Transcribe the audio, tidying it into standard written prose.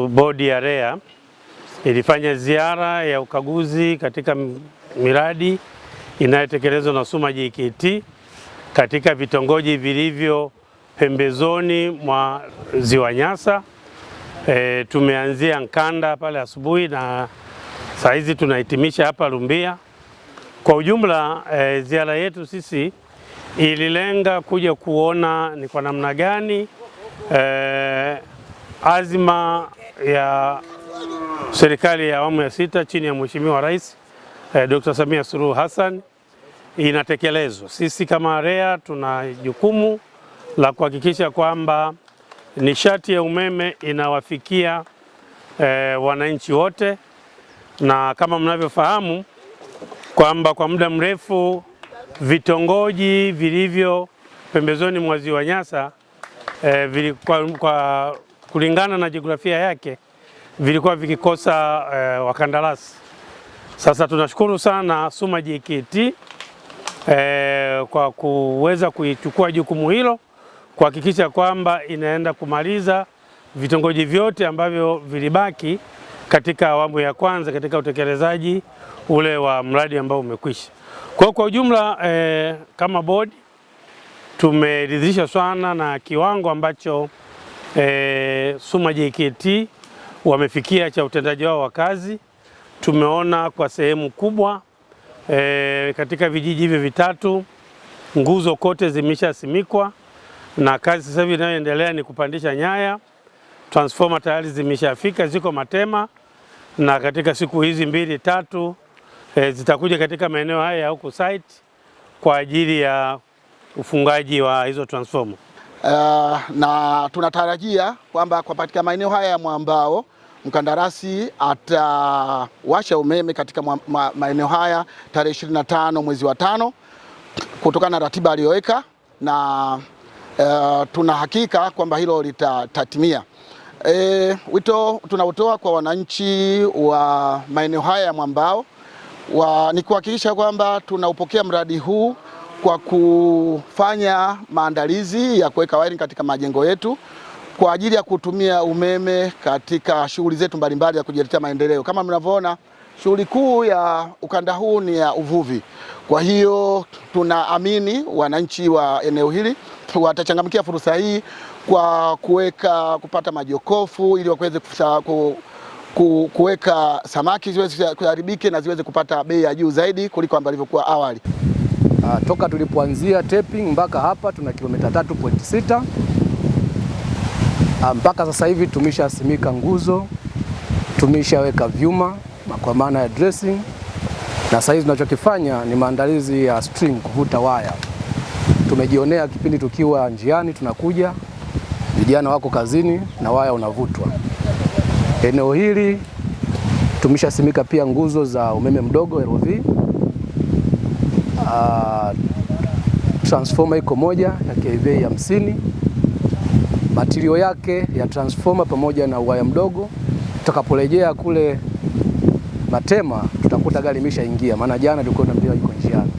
Bodi ya REA ilifanya ziara ya ukaguzi katika miradi inayotekelezwa na SUMA JKT katika vitongoji vilivyo pembezoni mwa Ziwa Nyasa. Tumeanzia Nkanda pale asubuhi na saa hizi tunahitimisha hapa Lumbia. Kwa ujumla ziara yetu sisi ililenga kuja kuona ni kwa namna gani azima ya serikali ya awamu ya sita chini ya Mheshimiwa Rais Dr. Samia Suluhu Hassan inatekelezwa. Sisi kama REA tuna jukumu la kuhakikisha kwamba nishati ya umeme inawafikia wananchi wote, na kama mnavyofahamu kwamba kwa muda mrefu vitongoji vilivyo pembezoni mwa Ziwa Nyasa kwa kulingana na jiografia yake vilikuwa vikikosa wakandarasi. Sasa tunashukuru sana SUMA JKT kwa kuweza kuichukua jukumu hilo kuhakikisha kwamba inaenda kumaliza vitongoji vyote ambavyo vilibaki katika awamu ya kwanza katika utekelezaji ule wa mradi ambao umekwisha. Kwa ujumla kama bodi tumeridhishwa sana na kiwango ambacho SUMA JKT wamefikia cha utendaji wao wa kazi. Tumeona kwa sehemu kubwa katika vijiji hivi vitatu nguzo kote zimeshasimikwa na kazi sasa hivi inayoendelea ni kupandisha nyaya. Transformer tayari zimeshafika, ziko Matema, na katika siku hizi 2-3 zitakuja katika maeneo haya ya huku site kwa ajili ya ufungaji wa hizo transformer. Na tunatarajia kwamba katika maeneo haya ya mwambao mkandarasi atawasha umeme katika maeneo haya tarehe 25 mwezi wa 5 kutokana na ratiba aliyoweka, na tuna hakika kwamba hilo litatimia. Wito tunautoa kwa wananchi wa maeneo haya ya mwambao ni kuhakikisha kwamba tunaupokea mradi huu kwa kufanya maandalizi ya kuweka wiring katika majengo yetu kwa ajili ya kutumia umeme katika shughuli zetu mbalimbali za kujiletea maendeleo. Kama mnavyoona, shughuli kuu ya ukanda huu ni ya uvuvi. Kwa hiyo tunaamini wananchi wa eneo hili watachangamkia fursa hii kwa kupata majokofu ili waweze kuweka samaki ziweze kuharibike na ziweze kupata bei ya juu zaidi kuliko ambavyo ilivyokuwa awali. Toka tulipoanzia tapping mpaka hapa tuna kilomita 3.6. Mpaka sasa hivi tumeshasimika nguzo, tumeshaweka vyuma kwa maana ya dressing, na sasa hivi tunachokifanya ni maandalizi ya string, kuvuta waya. Tumejionea kipindi tukiwa njiani tunakuja, vijana wako kazini na waya unavutwa. Eneo hili tumeshasimika pia nguzo za umeme mdogo LV. Transformer iko moja ya kV 50. Material yake ya transformer pamoja na waya mdogo. Tutakaporejea kule Matema tutakuta gari imeshaingia, maana jana tulikuwa tunaambiwa iko njiani.